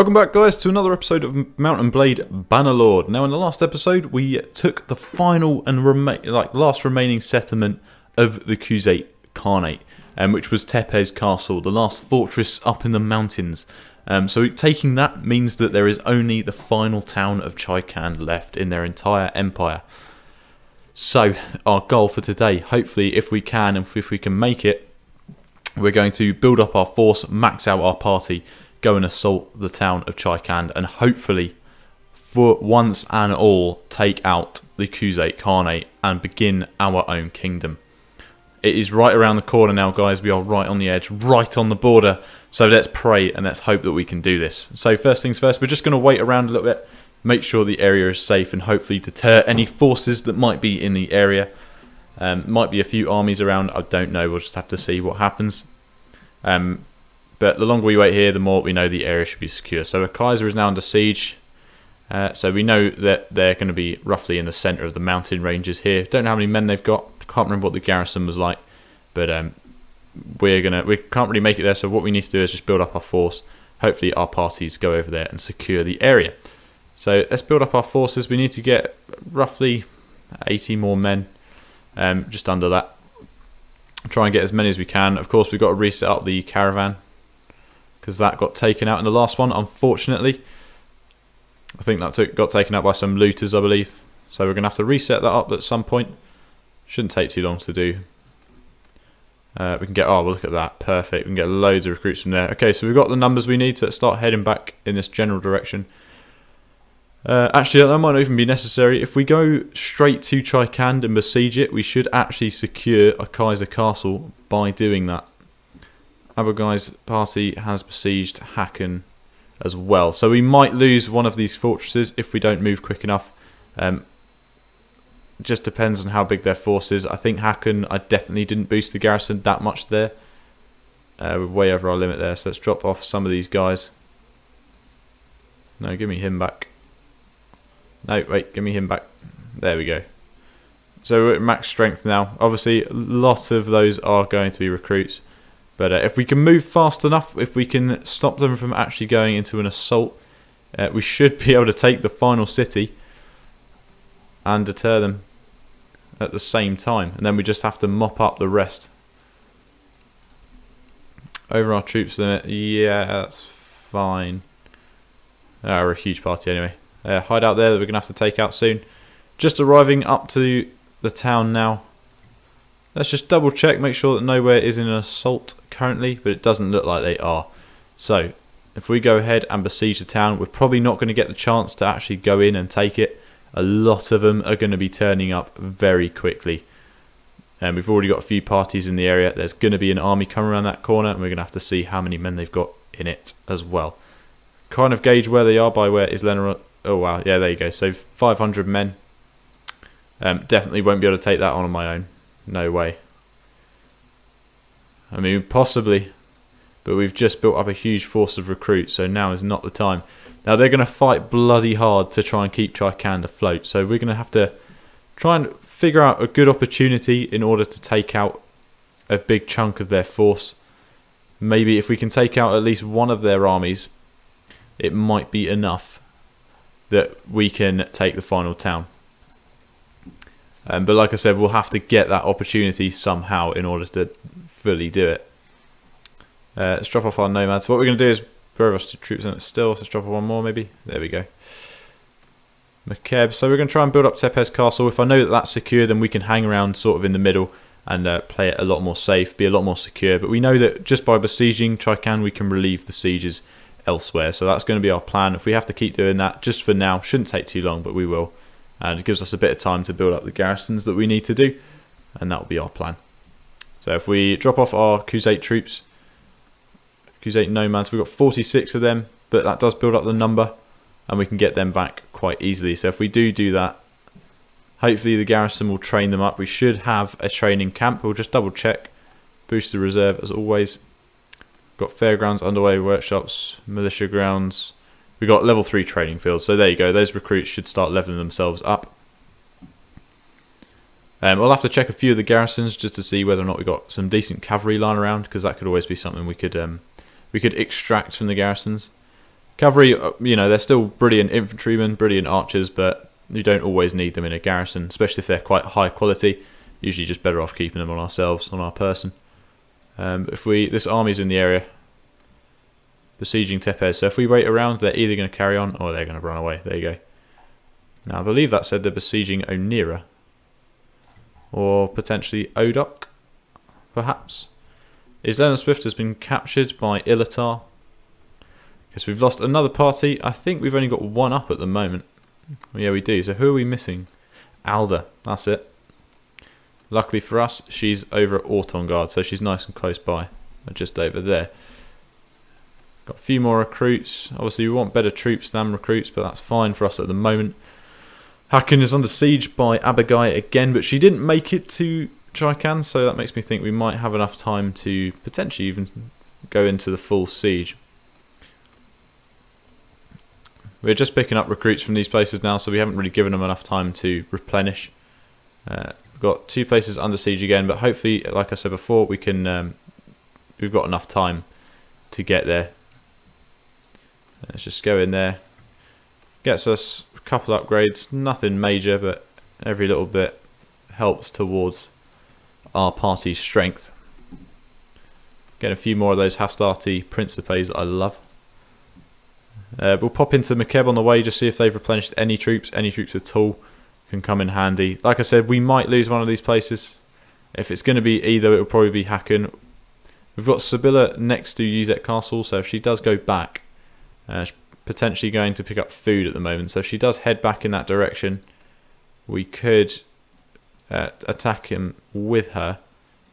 Welcome back, guys, to another episode of Mount & Blade Bannerlord. Now, in the last episode, we took the final and last remaining settlement of the Khuzait Khanate, which was Tepe's castle, the last fortress up in the mountains. So taking that means that there is only the final town of Chaikan left in their entire empire. So, our goal for today, hopefully, if we can and if we can make it, we're going to build up our force, max out our party, go and assault the town of Chaikan, and hopefully, for once and all, take out the Khuzait Khanate and begin our own kingdom. It is right around the corner now, guys. We are right on the edge, right on the border. So let's pray and let's hope that we can do this. So first things first, we're just going to wait around a little bit, make sure the area is safe, and hopefully deter any forces that might be in the area. Might be a few armies around, I don't know. We'll just have to see what happens. But the longer we wait here, the more we know the area should be secure. So Kaiser is now under siege. So we know that they're going to be roughly in the centre of the mountain ranges here. Don't know how many men they've got. Can't remember what the garrison was like. But we can't really make it there. So what we need to do is just build up our force. Hopefully our parties go over there and secure the area. So let's build up our forces. We need to get roughly 80 more men. Just under that. Try and get as many as we can. Of course, we've got to reset up the caravan, because that got taken out in the last one, unfortunately. I think that got taken out by some looters, I believe. So we're going to have to reset that up at some point. Shouldn't take too long to do. We can get, oh, well, look at that. Perfect. We can get loads of recruits from there. Okay, so we've got the numbers we need to start heading back in this general direction. Actually, that might not even be necessary. If we go straight to Chaikan and besiege it, we should actually secure a Kaiser castle by doing that. Our guys' party has besieged Hakan as well. So we might lose one of these fortresses if we don't move quick enough. Just depends on how big their force is. I think Hakan, I definitely didn't boost the garrison that much there. We're way over our limit there. So let's drop off some of these guys. No, give me him back. No, wait, give me him back. There we go. So we're at max strength now. Obviously, a lot of those are going to be recruits. But if we can move fast enough, if we can stop them from actually going into an assault, we should be able to take the final city and deter them at the same time. And then we just have to mop up the rest. Over our troops limit. Yeah, that's fine. We're a huge party anyway. Hide out there that we're going to have to take out soon. Just arriving up to the town now. Let's just double check, make sure that nowhere is in an assault currently, but it doesn't look like they are. So, if we go ahead and besiege the town, we're probably not going to get the chance to actually go in and take it. A lot of them are going to be turning up very quickly. And we've already got a few parties in the area. There's going to be an army coming around that corner, and we're going to have to see how many men they've got in it as well. Kind of gauge where they are by where Islenar. Oh wow, yeah, there you go. So 500 men. Definitely won't be able to take that on my own. No way. I mean, possibly, but we've just built up a huge force of recruits, so now is not the time. Now they're going to fight bloody hard to try and keep Chaikan afloat, so we're going to have to try and figure out a good opportunity in order to take out a big chunk of their force. Maybe if we can take out at least one of their armies, it might be enough that we can take the final town. But like I said, we'll have to get that opportunity somehow in order to fully do it. Let's drop off our nomads. What we're going to do is throw us to troops on it still. Let's drop off one more maybe. There we go. Makeb. So we're going to try and build up Tepe's castle. If I know that that's secure, then we can hang around sort of in the middle and play it a lot more safe, be a lot more secure. But we know that just by besieging Chaikan, we can relieve the sieges elsewhere. So that's going to be our plan. If we have to keep doing that, just for now, shouldn't take too long, but we will. And it gives us a bit of time to build up the garrisons that we need to do. And that will be our plan. So if we drop off our Khuzait troops, Khuzait nomads, we've got 46 of them, but that does build up the number, and we can get them back quite easily. So if we do that, hopefully the garrison will train them up. We should have a training camp. We'll just double check. Boost the reserve as always. Got fairgrounds underway, workshops, militia grounds. We've got level 3 training fields. So there you go. Those recruits should start leveling themselves up. We'll have to check a few of the garrisons just to see whether or not we've got some decent cavalry lying around, because that could always be something we could extract from the garrisons. Cavalry, you know, they're still brilliant infantrymen, brilliant archers, but you don't always need them in a garrison, especially if they're quite high quality. Usually just better off keeping them on ourselves, on our person. This army's in the area besieging Tepes, so if we wait around, they're either going to carry on or they're going to run away. There you go. Now I believe that said they're besieging Onira, or potentially Odok, perhaps. Islan Swift has been captured by Ilatar. Because we've lost another party. I think we've only got one up at the moment. Yeah, we do. So who are we missing? Alda. That's it. Luckily for us, she's over at Ortongard, so she's nice and close by. Just over there. Got a few more recruits. Obviously, we want better troops than recruits, but that's fine for us at the moment. Hakan is under siege by Abagai again, but she didn't make it to Chaikan, so that makes me think we might have enough time to potentially even go into the full siege. We're just picking up recruits from these places now, so we haven't really given them enough time to replenish. We've got 2 places under siege again, but hopefully, like I said before, we can. We've got enough time to get there. Let's just go in there. Gets us a couple upgrades, nothing major, but every little bit helps towards our party's strength. Get a few more of those Hastati Principes that I love. We'll pop into Mekeb on the way, just see if they've replenished any troops at all can come in handy. Like I said, we might lose one of these places. If it's going to be either, it'll probably be Hakan. We've got Sibylla next to Uzek Castle, so if she does go back, she's potentially going to pick up food at the moment. So if she does head back in that direction, we could attack him with her,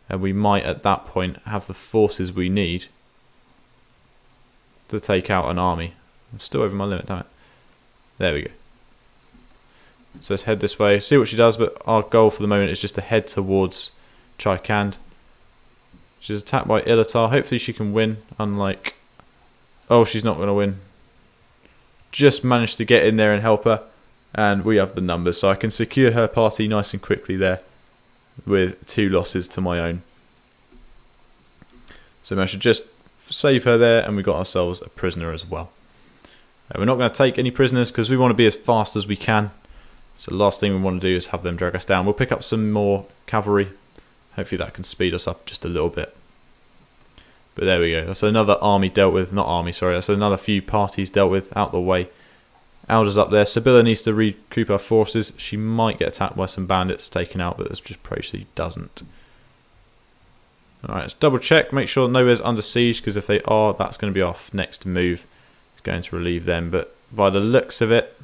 and we might at that point have the forces we need to take out an army. I'm still over my limit, damn it. There we go. So let's head this way, see what she does, but our goal for the moment is just to head towards Chaikand. She's attacked by Ilatar. Hopefully she can win, unlike... Oh, she's not going to win. Just managed to get in there and help her, and we have the numbers, so I can secure her party nice and quickly there with 2 losses to my own. So I should just save her there, and we got ourselves a prisoner as well. We're not going to take any prisoners because we want to be as fast as we can. So the last thing we want to do is have them drag us down. We'll pick up some more cavalry. Hopefully that can speed us up just a little bit. But there we go. That's another army dealt with. Not army, sorry. That's another few parties dealt with out the way. Alda's up there. Sibylla needs to recoup her forces. She might get attacked by some bandits taken out, but let's just pray she doesn't. Alright, let's double check. Make sure nowhere's under siege, because if they are, that's going to be our next move. Going to relieve them, but by the looks of it,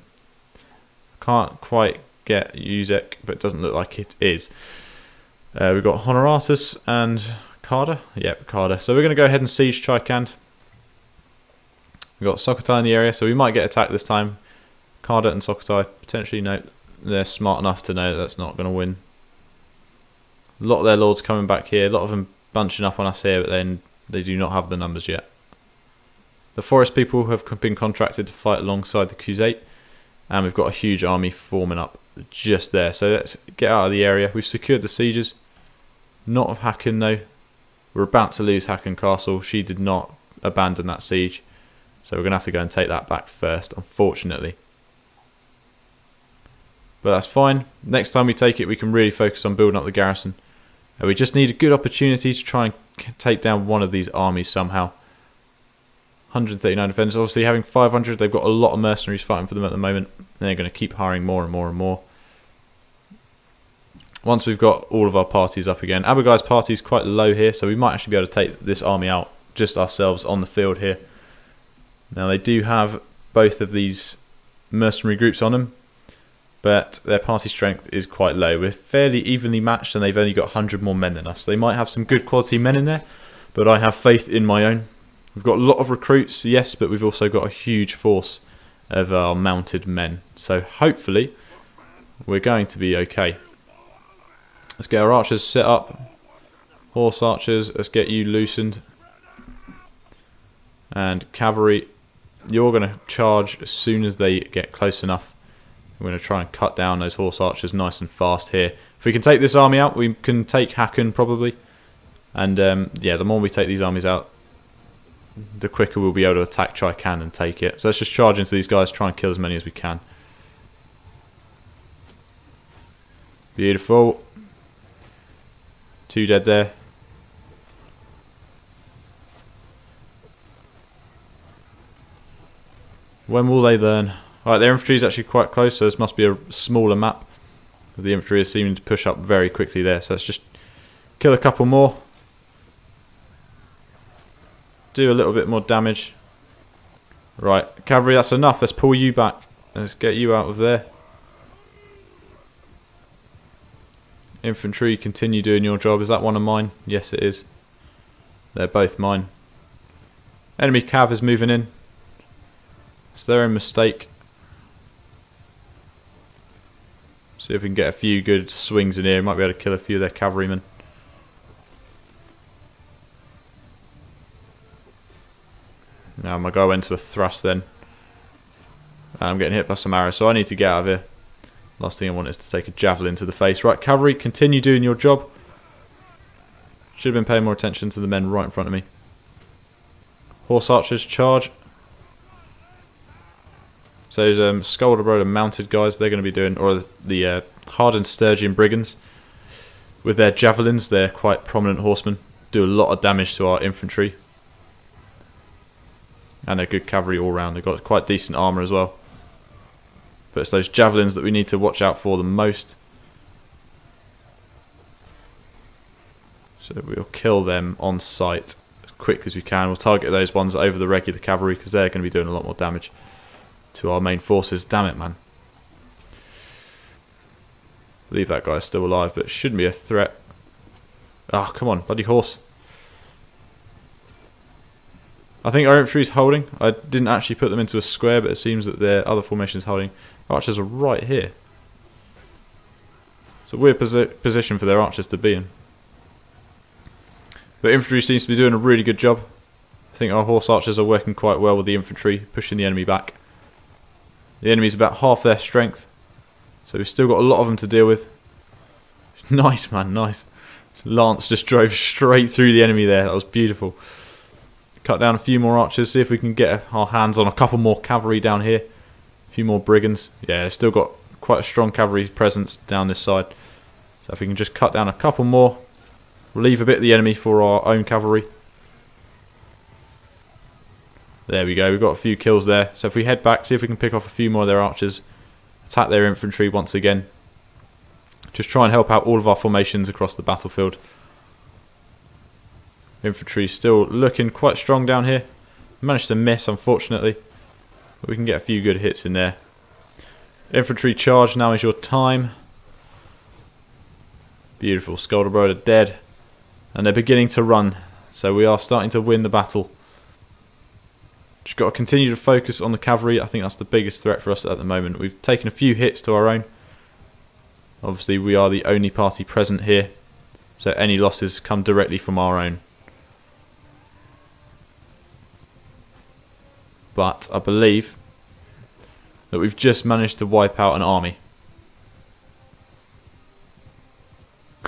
can't quite get Uzek, but it doesn't look like it is. We've got Honoratus and Karda. Yep, Karda. So we're going to go ahead and siege Chaikand. We've got Sokhotai in the area, so we might get attacked this time. Karda and Sokhotai potentially, no, they're smart enough to know that's not going to win. A lot of their lords coming back here, a lot of them bunching up on us here, but then they do not have the numbers yet. The forest people have been contracted to fight alongside the Khuzait, and we've got a huge army forming up just there. So let's get out of the area. We've secured the sieges. Not of Hakan though. We're about to lose Hakan Castle. She did not abandon that siege, so we're going to have to go and take that back first, unfortunately. But that's fine. Next time we take it, we can really focus on building up the garrison. We just need a good opportunity to try and take down one of these armies somehow. 139 defenders. Obviously, having 500, they've got a lot of mercenaries fighting for them at the moment. They're going to keep hiring more and more and more. Once we've got all of our parties up again. Abagai's party is quite low here, so we might actually be able to take this army out just ourselves on the field here. Now, they do have both of these mercenary groups on them, but their party strength is quite low. We're fairly evenly matched, and they've only got 100 more men than us. So they might have some good quality men in there, but I have faith in my own. We've got a lot of recruits, yes, but we've also got a huge force of our mounted men. So hopefully we're going to be okay. Let's get our archers set up. Horse archers, let's get you loosened. And cavalry, you're going to charge as soon as they get close enough. We're going to try and cut down those horse archers nice and fast here. If we can take this army out, we can take Hakan probably. And yeah, the more we take these armies out, the quicker we'll be able to attack Chaikan and take it. So let's just charge into these guys, try and kill as many as we can. Beautiful. 2 dead there. When will they learn? Alright, their infantry is actually quite close, so this must be a smaller map. The infantry is seeming to push up very quickly there, so let's just kill a couple more. Do a little bit more damage. Right, cavalry, that's enough. Let's pull you back. Let's get you out of there. Infantry, continue doing your job. Is that one of mine? Yes, it is. They're both mine. Enemy cav is moving in. It's their own mistake. See if we can get a few good swings in here. Might be able to kill a few of their cavalrymen. Now my guy went to a thrust then. I'm getting hit by some arrows, so I need to get out of here. Last thing I want is to take a javelin to the face. Right, cavalry, continue doing your job. Should have been paying more attention to the men right in front of me. Horse archers, charge. So those Skulder mounted guys, they're going to be doing, or the hardened Sturgian brigands. With their javelins, they're quite prominent horsemen. Do a lot of damage to our infantry. And they're good cavalry all round. They've got quite decent armour as well. But it's those javelins that we need to watch out for the most. So we'll kill them on sight as quick as we can. We'll target those ones over the regular cavalry because they're going to be doing a lot more damage to our main forces. Damn it, man. I believe that guy's still alive, but it shouldn't be a threat. Ah, oh, come on, bloody horse. I think our infantry's holding. I didn't actually put them into a square, but it seems that their other formation is holding. Archers are right here. It's a weird position for their archers to be in. But infantry seems to be doing a really good job. I think our horse archers are working quite well with the infantry, pushing the enemy back. The enemy's about half their strength, so we've still got a lot of them to deal with. Nice, man, nice. Lance just drove straight through the enemy there. That was beautiful. Cut down a few more archers, see if we can get our hands on a couple more cavalry down here. A few more brigands. Yeah, they've still got quite a strong cavalry presence down this side. So if we can just cut down a couple more, relieve a bit of the enemy for our own cavalry. There we go, we've got a few kills there. So if we head back, see if we can pick off a few more of their archers. Attack their infantry once again. Just try and help out all of our formations across the battlefield. Infantry still looking quite strong down here. Managed to miss, unfortunately. But we can get a few good hits in there. Infantry charge, now is your time. Beautiful, Skulderbroad are dead. And they're beginning to run. So we are starting to win the battle. Just got to continue to focus on the cavalry. I think that's the biggest threat for us at the moment. We've taken a few hits to our own. Obviously we are the only party present here. So any losses come directly from our own. But I believe that we've just managed to wipe out an army.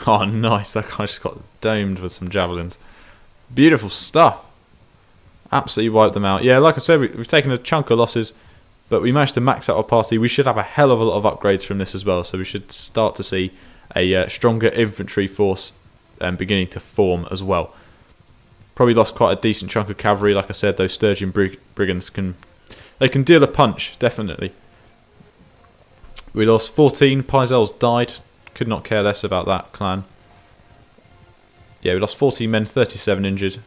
Oh, nice. That guy just got domed with some javelins. Beautiful stuff. Absolutely wiped them out. Yeah, like I said, we've taken a chunk of losses, but we managed to max out our party. We should have a hell of a lot of upgrades from this as well, so we should start to see a stronger infantry force beginning to form as well. Probably lost quite a decent chunk of cavalry. Like I said, those Sturgian brigands can deal a punch, definitely. We lost 14. Pyzel's died. Could not care less about that clan. Yeah, we lost 14 men, 37 injured.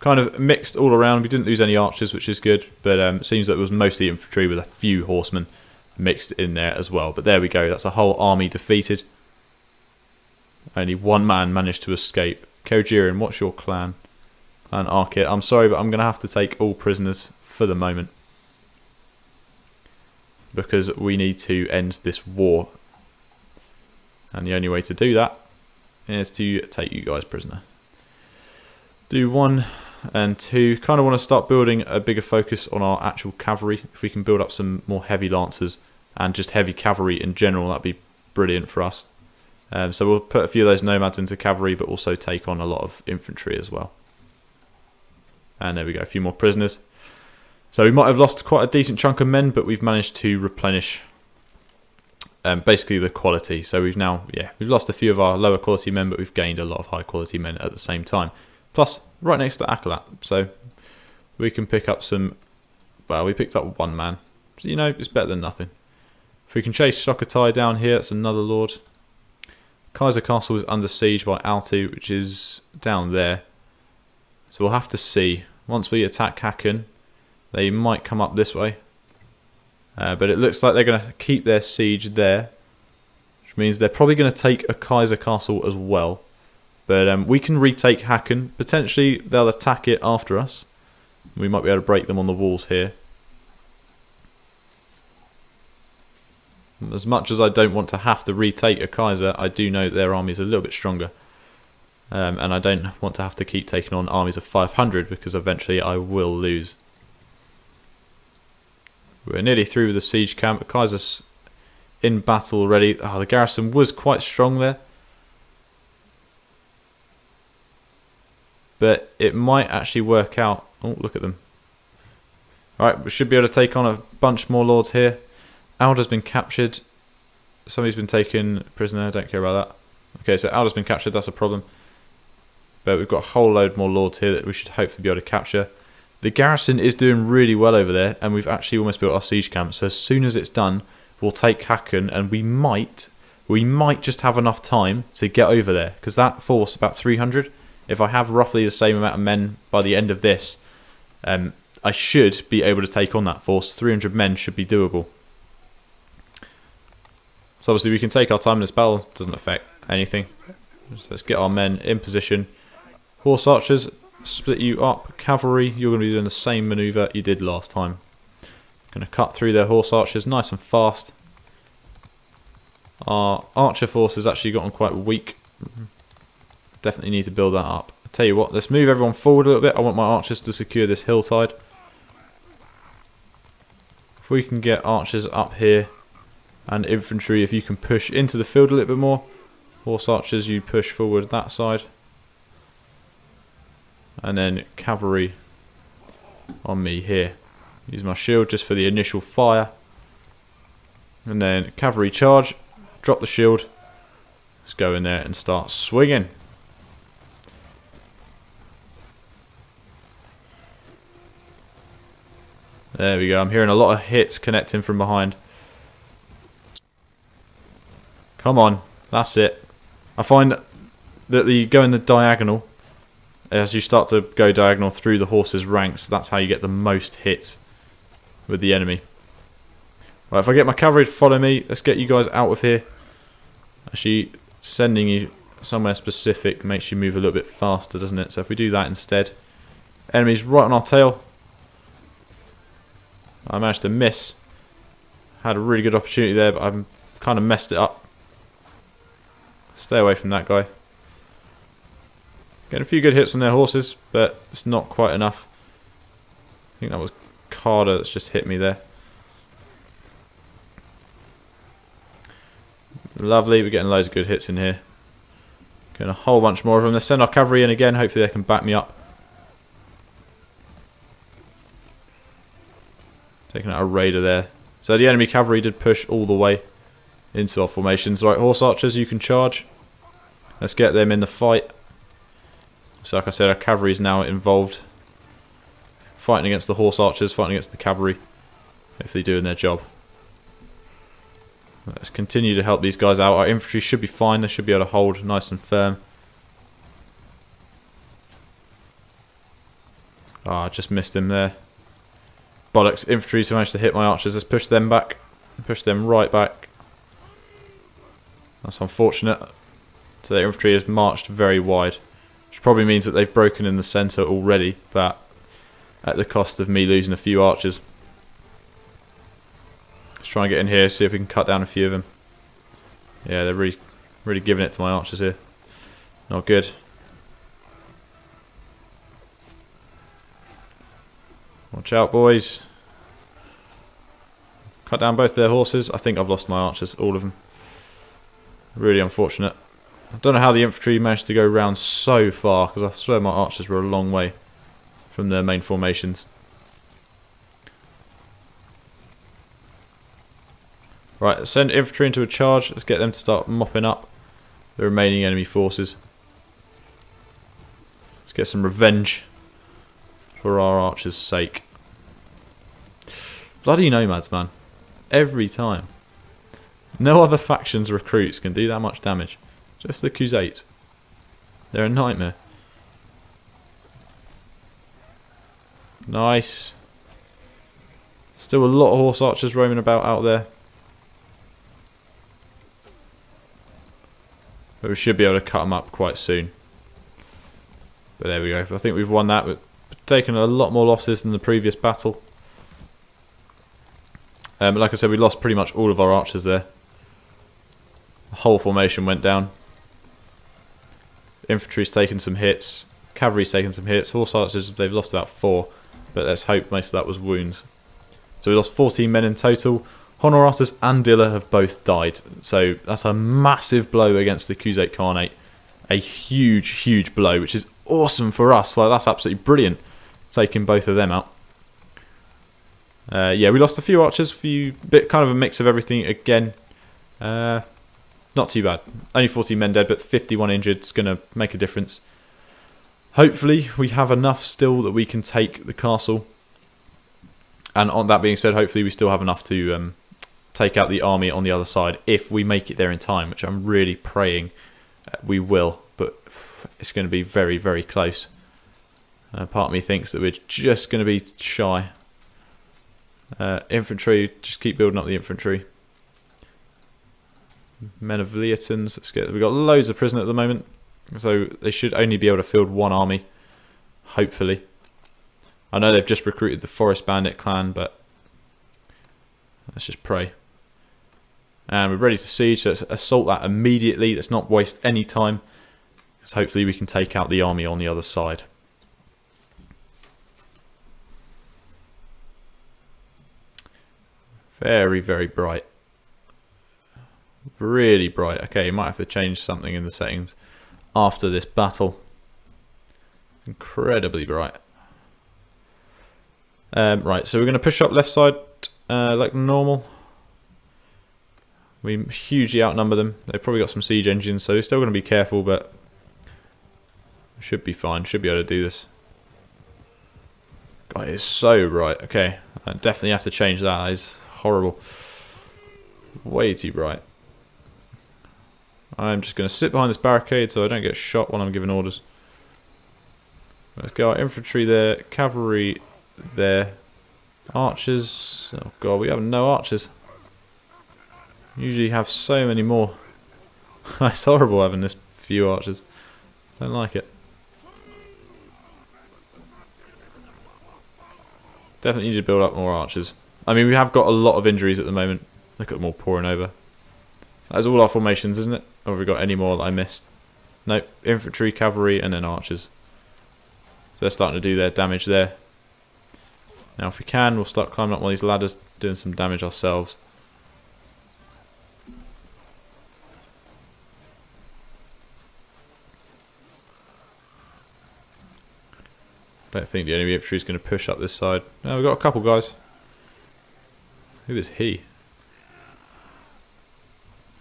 Kind of mixed all around. We didn't lose any archers, which is good. But it seems that it was mostly infantry with a few horsemen mixed in there as well. But there we go. That's a whole army defeated. Only one man managed to escape. Kojirian, what's your clan? Clan Arkit. I'm sorry, but I'm going to have to take all prisoners for the moment. Because we need to end this war. And the only way to do that is to take you guys prisoner. Do 1 and 2. Kind of want to start building a bigger focus on our actual cavalry. If we can build up some more heavy lancers and just heavy cavalry in general, that'd be brilliant for us. So we'll put a few of those nomads into cavalry, but also take on a lot of infantry as well. And there we go, a few more prisoners. So we might have lost quite a decent chunk of men, but we've managed to replenish basically the quality. So we've now, we've lost a few of our lower quality men, but we've gained a lot of high quality men at the same time. Plus, right next to Akalat, so we can pick up some, well, we picked up one man. So, you know, it's better than nothing. If we can chase Sokhotai down here, it's another lord. Kaiser Castle is under siege by Altu, which is down there. So we'll have to see. Once we attack Haken, they might come up this way. But it looks like they're going to keep their siege there. Which means they're probably going to take a Kaiser Castle as well. But we can retake Haken. Potentially they'll attack it after us. We might be able to break them on the walls here. As much as I don't want to have to retake a Kaiser, I do know their army is a little bit stronger. And I don't want to have to keep taking on armies of 500 because eventually I will lose. We're nearly through with the siege camp. Kaiser's in battle already. Oh, the garrison was quite strong there. But it might actually work out. Oh, look at them. Alright, we should be able to take on a bunch more lords here. Alda's been captured. Somebody's been taken prisoner. I don't care about that. Okay, so Alda's been captured. That's a problem. But we've got a whole load more lords here that we should hopefully be able to capture. The garrison is doing really well over there, and we've actually almost built our siege camp. So as soon as it's done, we'll take Haken, and we might just have enough time to get over there, because that force about 300. If I have roughly the same amount of men by the end of this, I should be able to take on that force. 300 men should be doable. So obviously we can take our time in this battle. Doesn't affect anything. So let's get our men in position. Horse archers, split you up. Cavalry, you're going to be doing the same manoeuvre you did last time. Going to cut through their horse archers nice and fast. Our archer force has actually gotten quite weak. Definitely need to build that up. I tell you what, let's move everyone forward a little bit. I want my archers to secure this hillside. If we can get archers up here, and infantry, if you can push into the field a little bit more. Horse archers, you push forward that side. And then cavalry on me here. Use my shield just for the initial fire. And then cavalry charge. Drop the shield. Let's go in there and start swinging. There we go. I'm hearing a lot of hits connecting from behind. Come on. That's it. I find that you go in the diagonal. As you start to go diagonal through the horse's ranks, that's how you get the most hits with the enemy. Right, if I get my cavalry to follow me, let's get you guys out of here. Actually, sending you somewhere specific makes you move a little bit faster, doesn't it? So if we do that instead. Enemies right on our tail. I managed to miss. Had a really good opportunity there, but I've kind of messed it up. Stay away from that guy. Getting a few good hits on their horses, but it's not quite enough. I think that was Carter that's just hit me there. Lovely, we're getting loads of good hits in here. Getting a whole bunch more of them. Let's send our cavalry in again. Hopefully they can back me up. Taking out a raider there. So the enemy cavalry did push all the way into our formations. Right, horse archers, you can charge. Let's get them in the fight. So like I said, our cavalry is now involved. Fighting against the horse archers, fighting against the cavalry. Hopefully doing their job. Let's continue to help these guys out. Our infantry should be fine. They should be able to hold nice and firm. Ah, I just missed him there. Bollocks, infantry's managed to hit my archers. Let's push them back. Push them right back. That's unfortunate. So the infantry has marched very wide. Which probably means that they've broken in the centre already, but at the cost of me losing a few archers. Let's try and get in here, see if we can cut down a few of them. Yeah, they're really giving it to my archers here. Not good. Watch out, boys. Cut down both their horses. I think I've lost my archers, all of them. Really unfortunate. I don't know how the infantry managed to go round so far, because I swear my archers were a long way. from the main formations. Right, send infantry into a charge. Let's get them to start mopping up the remaining enemy forces. Let's get some revenge for our archers' sake. Bloody nomads, man. Every time. No other factions recruits can do that much damage. Just the Khuzait. They're a nightmare. Nice. Still a lot of horse archers roaming about out there. But we should be able to cut them up quite soon. But there we go. I think we've won that. We've taken a lot more losses than the previous battle. Like I said, we lost pretty much all of our archers there. The whole formation went down. Infantry's taken some hits. Cavalry's taken some hits. Horse archers, they've lost about 4. But let's hope most of that was wounds. So we lost 14 men in total. Honoratus and Dilla have both died. So that's a massive blow against the Khuzait Khanate. A huge, huge blow, which is awesome for us. Like, that's absolutely brilliant, taking both of them out. Yeah, we lost a few archers, kind of a mix of everything again. Not too bad. Only 14 men dead, but 51 injured. It's going to make a difference. Hopefully, we have enough still that we can take the castle. And on that being said, hopefully we still have enough to take out the army on the other side if we make it there in time, which I'm really praying we will. But it's going to be very, very close. Part of me thinks that we're just going to be shy. Infantry, just keep building up the infantry. Men of Leotons, we've got loads of prison at the moment, so they should only be able to field one army, hopefully. I know they've just recruited the Forest Bandit clan, but let's just pray. And we're ready to siege, so let's assault that immediately. Let's not waste any time, because hopefully we can take out the army on the other side. Very, very bright. Really bright. Okay, you might have to change something in the settings after this battle. Incredibly bright. Right, so we're going to push up left side like normal. We hugely outnumber them. They've probably got some siege engines, so we're still going to be careful, but should be fine. Should be able to do this. God, it is so bright. Okay, I definitely have to change that. That is horrible. Way too bright. I'm just going to sit behind this barricade so I don't get shot while I'm giving orders. Let's go. Our infantry there, cavalry there, archers. Oh god, we have no archers. Usually have so many more. It's horrible having this few archers. Don't like it. Definitely need to build up more archers. I mean, we have got a lot of injuries at the moment. Look at them all pouring over. That's all our formations, isn't it? Or have we got any more that I missed? Nope. Infantry, cavalry, and then archers. So they're starting to do their damage there. Now if we can, we'll start climbing up one of these ladders, doing some damage ourselves. Don't think the enemy infantry is going to push up this side. No, we've got a couple guys. Who is he?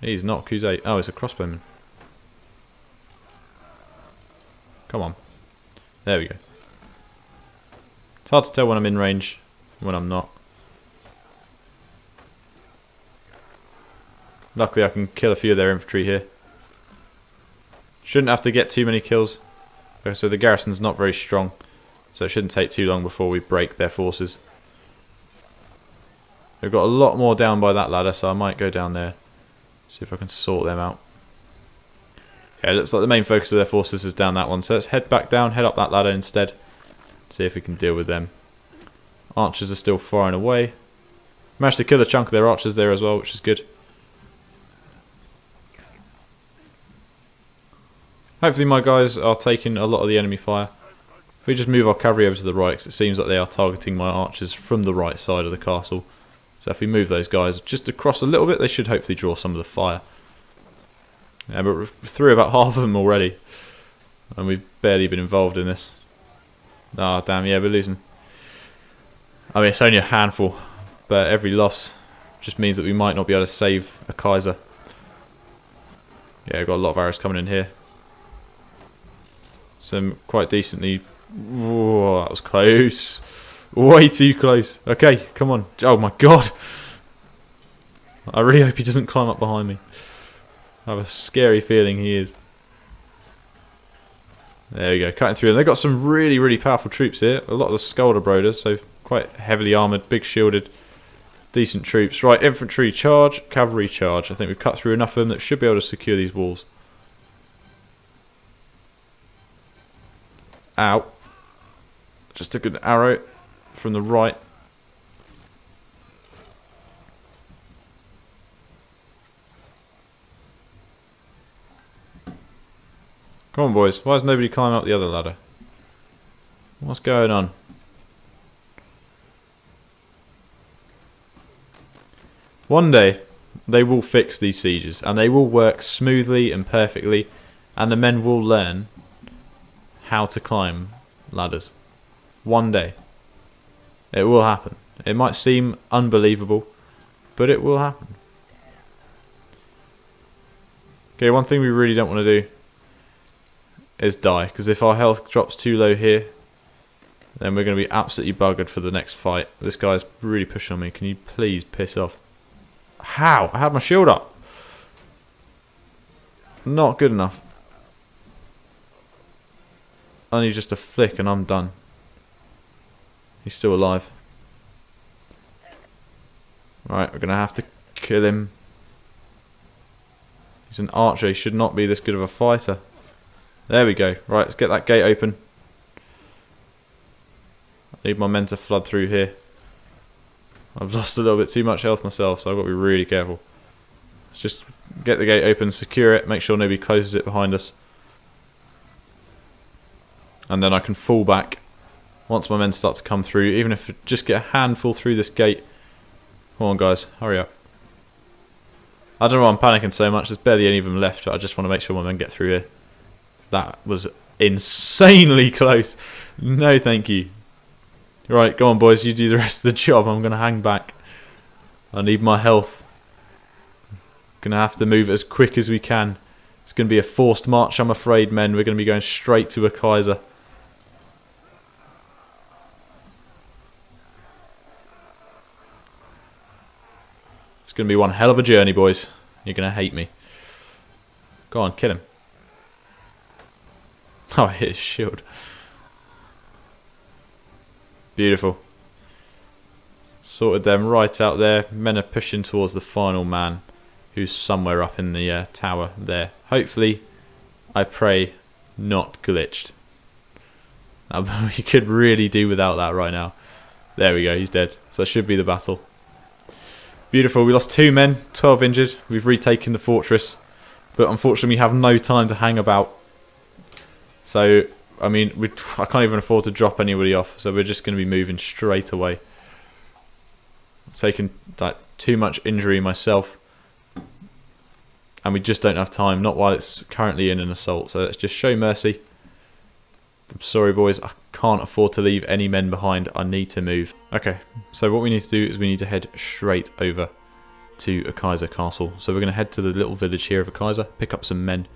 He's not Khuzait. Oh, it's a crossbowman. Come on. There we go. It's hard to tell when I'm in range and when I'm not. Luckily I can kill a few of their infantry here. Shouldn't have to get too many kills. Okay, so the garrison's not very strong, so it shouldn't take too long before we break their forces. We've got a lot more down by that ladder, so I might go down there. See if I can sort them out. Yeah, it looks like the main focus of their forces is down that one. So let's head back down, head up that ladder instead. See if we can deal with them. Archers are still firing away. Managed to kill a chunk of their archers there as well, which is good. Hopefully my guys are taking a lot of the enemy fire. If we just move our cavalry over to the right, because it seems like they are targeting my archers from the right side of the castle. So if we move those guys just across a little bit, they should hopefully draw some of the fire. Yeah, but we're through about half of them already. And we've barely been involved in this. Oh, damn, yeah, we're losing. I mean, it's only a handful, but every loss just means that we might not be able to save a Kaiser. Yeah, we've got a lot of arrows coming in here. Some quite decently... Whoa, that was close. Way too close. Okay, come on. Oh my god. I really hope he doesn't climb up behind me. I have a scary feeling he is. There we go, cutting through. And they've got some really, really powerful troops here. A lot of the Skalder Broders, so quite heavily armoured, big shielded, decent troops. Right, infantry charge, cavalry charge. I think we've cut through enough of them that should be able to secure these walls. Ow. Just took an arrow from the right. Come on, boys. Why is nobody climbing up the other ladder? What's going on? One day, they will fix these sieges, and they will work smoothly and perfectly, and the men will learn how to climb ladders. One day. It will happen. It might seem unbelievable, but it will happen. Okay, one thing we really don't want to do is die, because if our health drops too low here, then we're going to be absolutely buggered for the next fight. This guy's really pushing on me. Can you please piss off? How? I had my shield up. Not good enough. Only just a flick and I'm done. He's still alive. Right, we're going to have to kill him. He's an archer. He should not be this good of a fighter. There we go. Right, let's get that gate open. I need my men to flood through here. I've lost a little bit too much health myself, so I've got to be really careful. Let's just get the gate open, secure it, make sure nobody closes it behind us. And then I can fall back once my men start to come through, even if I just get a handful through this gate. Come on, guys, hurry up. I don't know why I'm panicking so much. There's barely any of them left. I just want to make sure my men get through here. That was insanely close. No, thank you. Right, go on, boys. You do the rest of the job. I'm going to hang back. I need my health. Going to have to move as quick as we can. It's going to be a forced march, I'm afraid, men. We're going to be going straight to a Kaiser. It's going to be one hell of a journey, boys. You're going to hate me. Go on, kill him. Oh, I hit his shield. Beautiful. Sorted them right out there. Men are pushing towards the final man, who's somewhere up in the tower there. Hopefully, I pray, not glitched. We could really do without that right now. There we go, he's dead. So that should be the battle. Beautiful, we lost 2 men, 12 injured. We've retaken the fortress, but unfortunately we have no time to hang about. So, I mean, I can't even afford to drop anybody off, so we're just going to be moving straight away. I've taken like, too much injury myself, and we just don't have time, not while it's currently in an assault, so let's just show mercy. I'm sorry, boys, I can't afford to leave any men behind. I need to move. Okay, so what we need to do is we need to head straight over to a Kaiser castle. So we're going to head to the little village here of a Kaiser, pick up some men.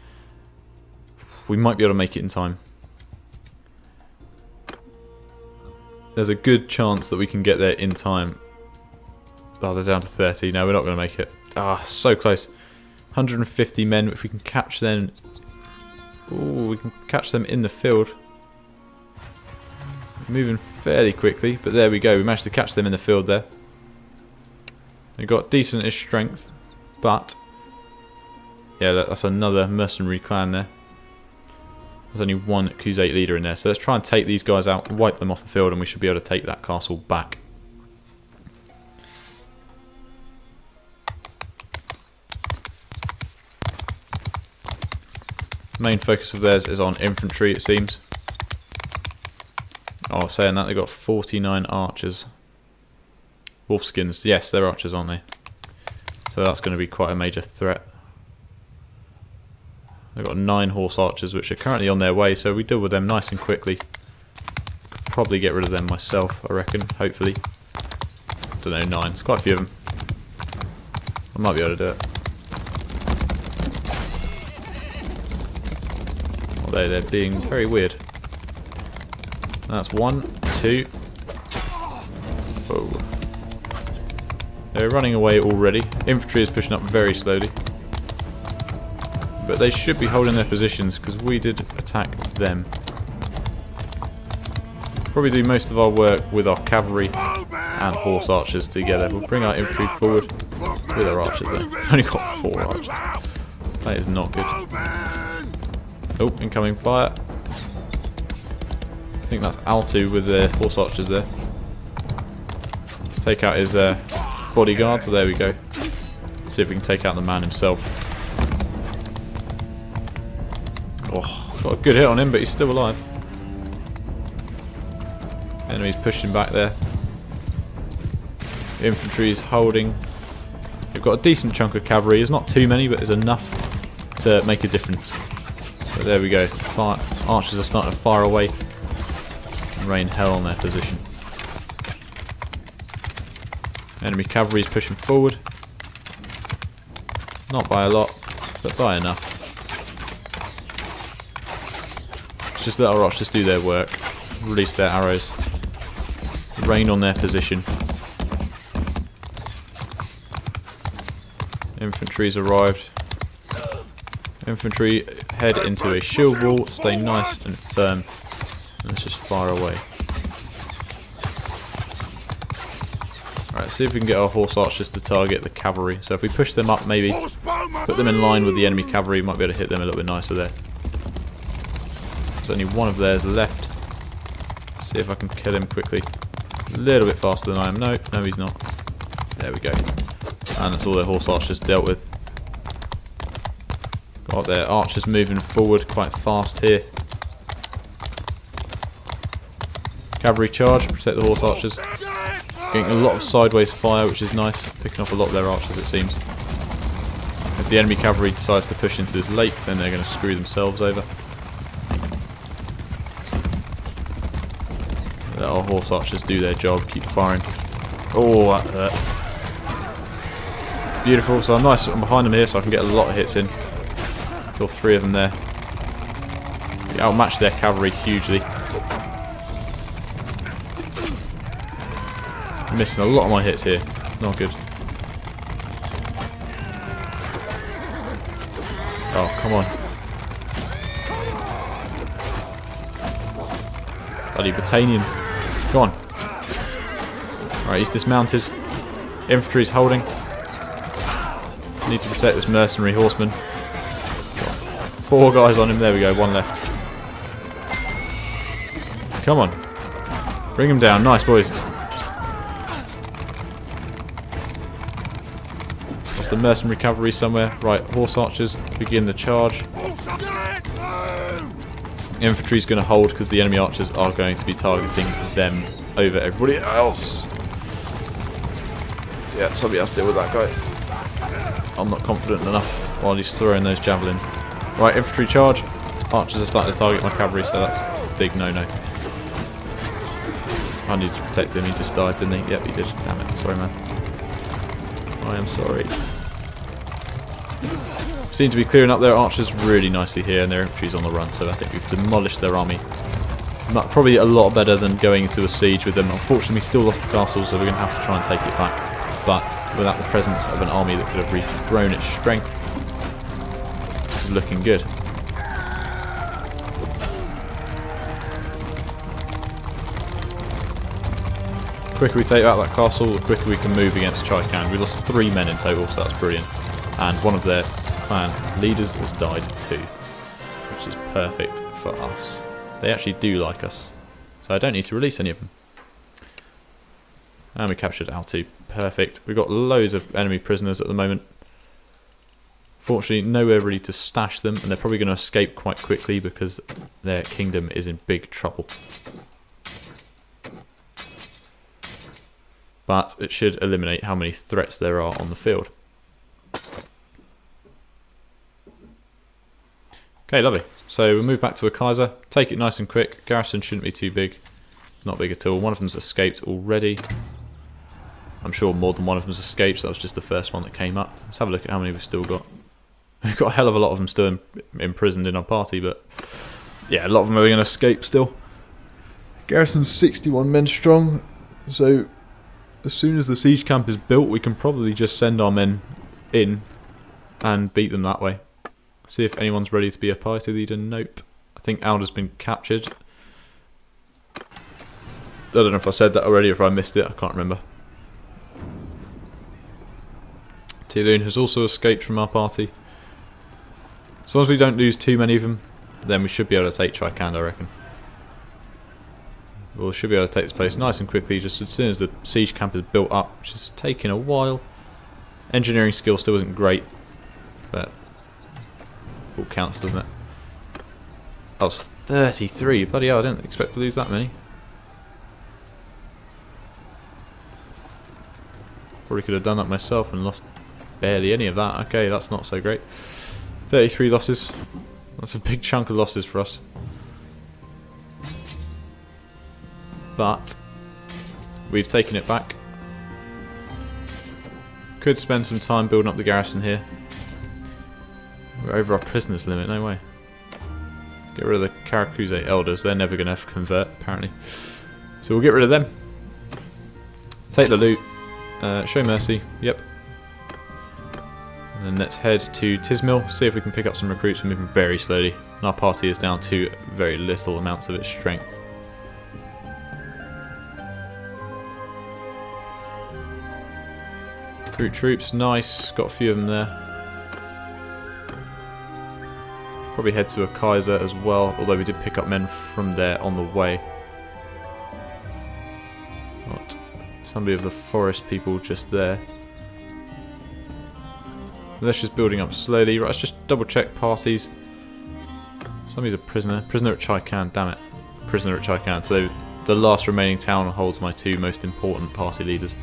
We might be able to make it in time. There's a good chance that we can get there in time. Oh, they're down to 30. No, we're not going to make it. Ah, so close. 150 men. If we can catch them... Ooh, we can catch them in the field. Moving fairly quickly, but there we go. We managed to catch them in the field there. They've got decent-ish strength, but... Yeah, that's another mercenary clan there. There's only one Khuzait leader in there, so let's try and take these guys out, wipe them off the field, and we should be able to take that castle back. Main focus of theirs is on infantry, it seems. Oh, saying that, they've got 49 archers. Wolfskins, yes, they're archers, aren't they? So that's going to be quite a major threat. They've got 9 horse archers, which are currently on their way, so we deal with them nice and quickly. probably get rid of them myself, I reckon, hopefully. Don't know, 9. There's quite a few of them. I might be able to do it. Although they're being very weird. That's 1, 2. Whoa. They're running away already. Infantry is pushing up very slowly. But they should be holding their positions because we did attack them. Probably do most of our work with our cavalry and horse archers together. We'll bring our infantry forward with our archers though. We've only got 4 archers. That is not good. Oh, incoming fire. I think that's Altu with the horse archers there. Let's take out his bodyguard, so there we go. See if we can take out the man himself. Oh, got a good hit on him, but he's still alive. Enemy's pushing back there. Infantry's holding. We've got a decent chunk of cavalry. There's not too many, but there's enough to make a difference. But there we go. Archers are starting to fire away and rain hell on their position. Enemy cavalry is pushing forward. Not by a lot, but by enough. Just let our archers do their work. Release their arrows. Rain on their position. Infantry's arrived. Infantry head into a shield wall, stay nice and firm. Let's just fire away. Alright, see if we can get our horse archers to target the cavalry. So if we push them up, maybe put them in line with the enemy cavalry, might be able to hit them a little bit nicer there. There's only one of theirs left. See if I can kill him quickly. A little bit faster than I am. No, he's not. There we go. And that's all their horse archers dealt with. Got their archers moving forward quite fast here. Cavalry charge, protect the horse archers. Getting a lot of sideways fire, which is nice. Picking off a lot of their archers, it seems. If the enemy cavalry decides to push into this lake, then they're going to screw themselves over. Let our horse archers do their job, keep firing. Oh, that hurt. Beautiful, so I'm nice, I'm behind them here so I can get a lot of hits in. Kill 3 of them there. We outmatched their cavalry hugely. I'm missing a lot of my hits here, not good. Oh, come on. Bloody Battanians. Go on. Alright, he's dismounted. Infantry's holding. Need to protect this mercenary horseman. Got 4 guys on him. There we go, 1 left. Come on. Bring him down. Nice, boys. Lost the mercenary cavalry somewhere. Right, horse archers begin the charge. Infantry's going to hold because the enemy archers are going to be targeting them over everybody else. Yeah, somebody else deal with that guy. I'm not confident enough while he's throwing those javelins. Right, infantry charge. Archers are starting to target my cavalry, so that's a big no-no. I need to protect him. He just died, didn't he? Yep, he did. Damn it. Sorry, man. I am sorry. Seem to be clearing up their archers really nicely here, and their infantry's on the run, so I think we've demolished their army. Probably a lot better than going into a siege with them. Unfortunately, we still lost the castle, so we're going to have to try and take it back. But without the presence of an army that could have regrown its strength, this is looking good. The quicker we take out that castle, the quicker we can move against Chaikan. We lost 3 men in total, so that's brilliant. And one of their clan leaders has died too, which is perfect for us. They actually do like us, so I don't need to release any of them. And we captured Altu. Perfect. We've got loads of enemy prisoners at the moment. Fortunately, nowhere really to stash them, and they're probably going to escape quite quickly because their kingdom is in big trouble. But it should eliminate how many threats there are on the field. Okay, lovely. So we'll move back to a Kaiser, take it nice and quick. Garrison shouldn't be too big. Not big at all. One of them's escaped already. I'm sure more than one of them's escaped, so that was just the first one that came up. Let's have a look at how many we've still got. We've got a hell of a lot of them still imprisoned in our party, but yeah, a lot of them are going to escape still. Garrison's 61 men strong, so as soon as the siege camp is built, we can probably just send our men in and beat them that way. See if anyone's ready to be a party leader. Nope. I think Alda's been captured. I don't know if I said that already or if I missed it, I can't remember. Tiloon has also escaped from our party. As long as we don't lose too many of them, then we should be able to take Trikand, I reckon. We should be able to take this place nice and quickly, just as soon as the siege camp is built up, which is taking a while. Engineering skill still isn't great, but all counts, doesn't it? That was 33. Bloody hell, I didn't expect to lose that many. Probably could have done that myself and lost barely any of that. Okay, that's not so great. 33 losses. That's a big chunk of losses for us. But we've taken it back. Could spend some time building up the garrison here. We're over our prisoners limit, no way. Get rid of the Khuzait elders, they're never going to convert apparently. So we'll get rid of them. Take the loot. Show mercy, yep. And then let's head to Tismil, see if we can pick up some recruits. We're moving very slowly, and our party is down to very little amounts of its strength. Recruit troops, nice, got a few of them there. Probably head to a Kaiser as well, although we did pick up men from there on the way. Got somebody of the forest people just there. Let's just building up slowly. Right, let's just double check parties. Somebody's a prisoner. Prisoner at Trikand, damn it. Prisoner at Trikand. So the last remaining town holds my two most important party leaders.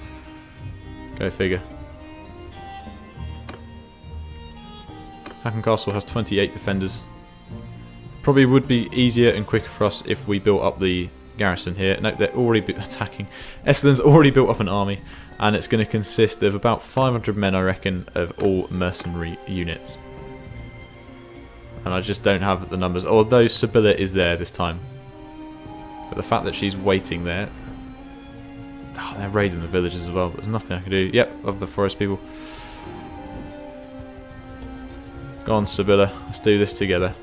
Go figure. Hacken Castle has 28 defenders. Probably would be easier and quicker for us if we built up the garrison here. No, they're already attacking. Esselin's already built up an army, and it's going to consist of about 500 men, I reckon, of all mercenary units. And I just don't have the numbers, although Sibylla is there this time. But the fact that she's waiting there... Oh, they're raiding the villages as well, but there's nothing I can do. Yep, of the forest people. Go on, Sibylla, let's do this together.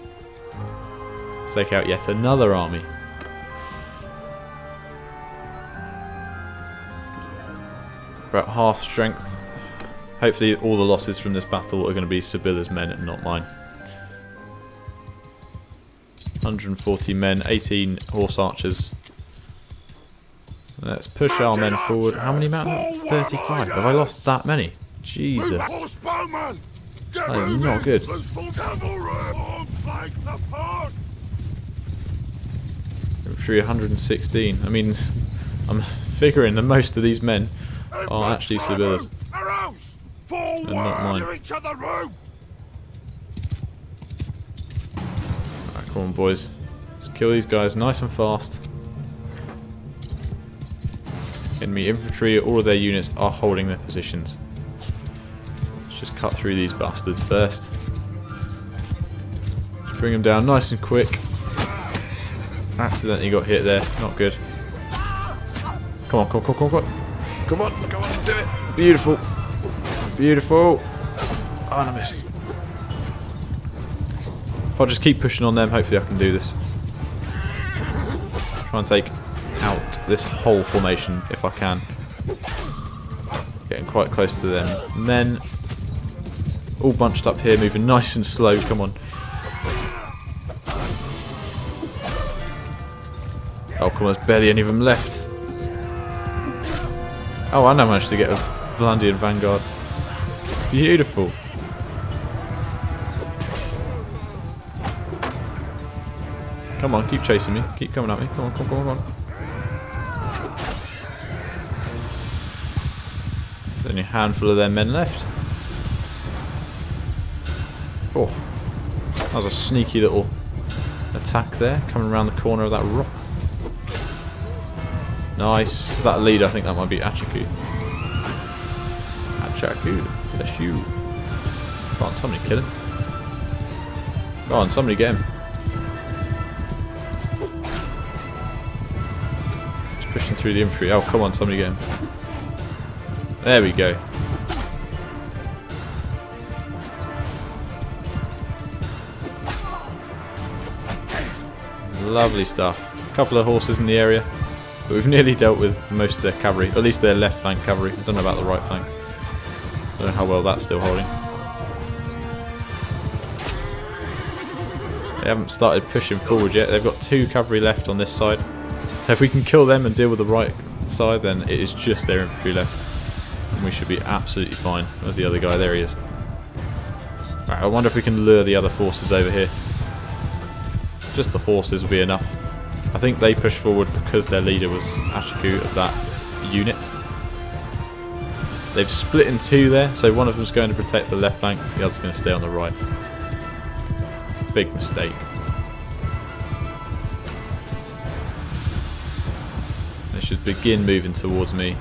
Let's take out yet another army. About half strength. Hopefully all the losses from this battle are going to be Sibylla's men and not mine. 140 men, 18 horse archers. Let's push our men forward. How many men? 35. Have I lost that many? Jesus. That is not good. Infantry 116. I mean, I'm figuring that most of these men are actually Sibylla's and not mine. Alright, come on boys. Let's kill these guys nice and fast. Enemy infantry, all of their units are holding their positions. Let's just cut through these bastards first. Just bring them down nice and quick. Accidentally got hit there, not good. Come on, come on, come on, come on. Come on, come on, do it. Beautiful. Beautiful. Oh, and I missed. If I just keep pushing on them, hopefully I can do this. Try and take out this whole formation if I can. Getting quite close to them. Men all bunched up here, moving nice and slow. Come on. Oh, come on, there's barely any of them left. Oh, I now managed to get a Vlandian Vanguard. Beautiful. Come on, keep chasing me. Keep coming at me. Come on, come on, come on, come on. There's only a handful of their men left. Oh, that was a sneaky little attack there, coming around the corner of that rock. Nice. Is that a leader? I think that might be Achaku. Achaku, bless you. Come on, somebody kill him. Go on, somebody get him. Just pushing through the infantry. Oh, come on, somebody get him. There we go. Lovely stuff. A couple of horses in the area. But we've nearly dealt with most of their cavalry. At least their left flank cavalry. I don't know about the right flank. I don't know how well that's still holding. They haven't started pushing forward yet. They've got 2 cavalry left on this side. So if we can kill them and deal with the right side, then it is just their infantry left. And we should be absolutely fine. Where's the other guy? There he is. Right, I wonder if we can lure the other forces over here. Just the horses will be enough. I think they pushed forward because their leader was Achaku of that unit. They've split in 2 there, so one of them's going to protect the left flank, the other's going to stay on the right. Big mistake. They should begin moving towards me.